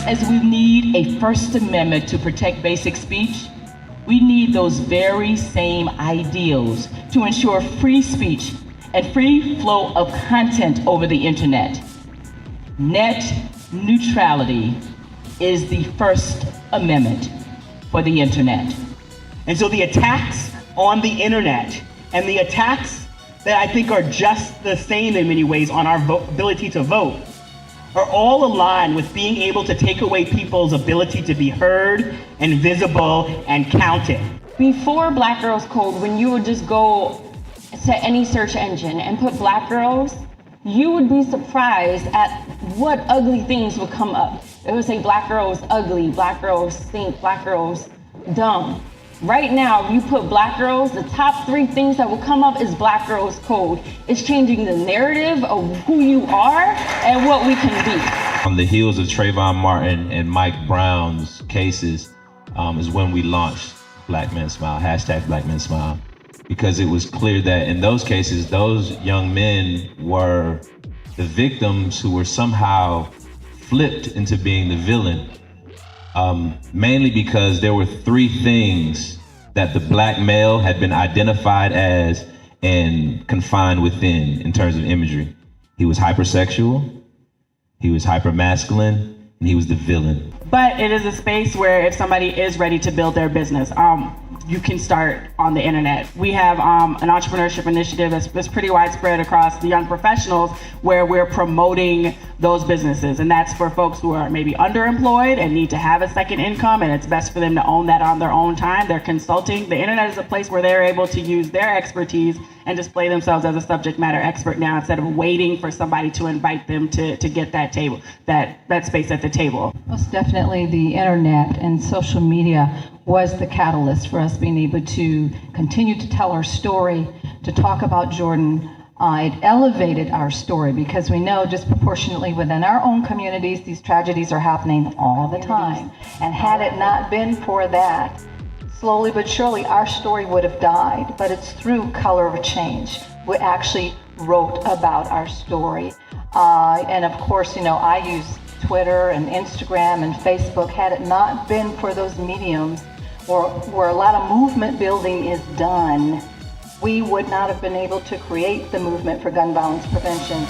as we need a First Amendment to protect basic speech, we need those very same ideals to ensure free speech and free flow of content over the internet. Net neutrality is the First Amendment for the internet. And so the attacks on the internet and the attacks that I think are just the same in many ways on our ability to vote are all aligned with being able to take away people's ability to be heard and visible and counted. Before Black Girls Code, when you would just go to any search engine and put Black girls, you would be surprised at what ugly things would come up. It would say Black girls ugly, Black girls stink, Black girls dumb. Right now, if you put Black girls, the top 3 things that will come up is Black Girls Code. It's changing the narrative of who you are and what we can be. On the heels of Trayvon Martin and Mike Brown's cases is when we launched Black Men Smile, hashtag Black Men Smile, because it was clear that in those cases, those young men were the victims who were somehow flipped into being the villain. Mainly because there were 3 things that the Black male had been identified as and confined within in terms of imagery. He was hypersexual, he was hypermasculine, and he was the villain. But it is a space where if somebody is ready to build their business, you can start on the internet. We have an entrepreneurship initiative that's pretty widespread across the young professionals where we're promoting those businesses. And that's for folks who are maybe underemployed and need to have a second income, and it's best for them to own that on their own time. They're consulting. The internet is a place where they're able to use their expertise and display themselves as a subject matter expert now instead of waiting for somebody to invite them to get that table, that space at the table. Most definitely the internet and social media was the catalyst for us being able to continue to tell our story, to talk about Jordan. It elevated our story because we know disproportionately within our own communities, these tragedies are happening all the time. And had it not been for that, slowly but surely our story would have died. But it's through Color of Change we actually wrote about our story. And of course, I use Twitter and Instagram and Facebook. Had it not been for those mediums where a lot of movement building is done, we would not have been able to create the movement for gun violence prevention.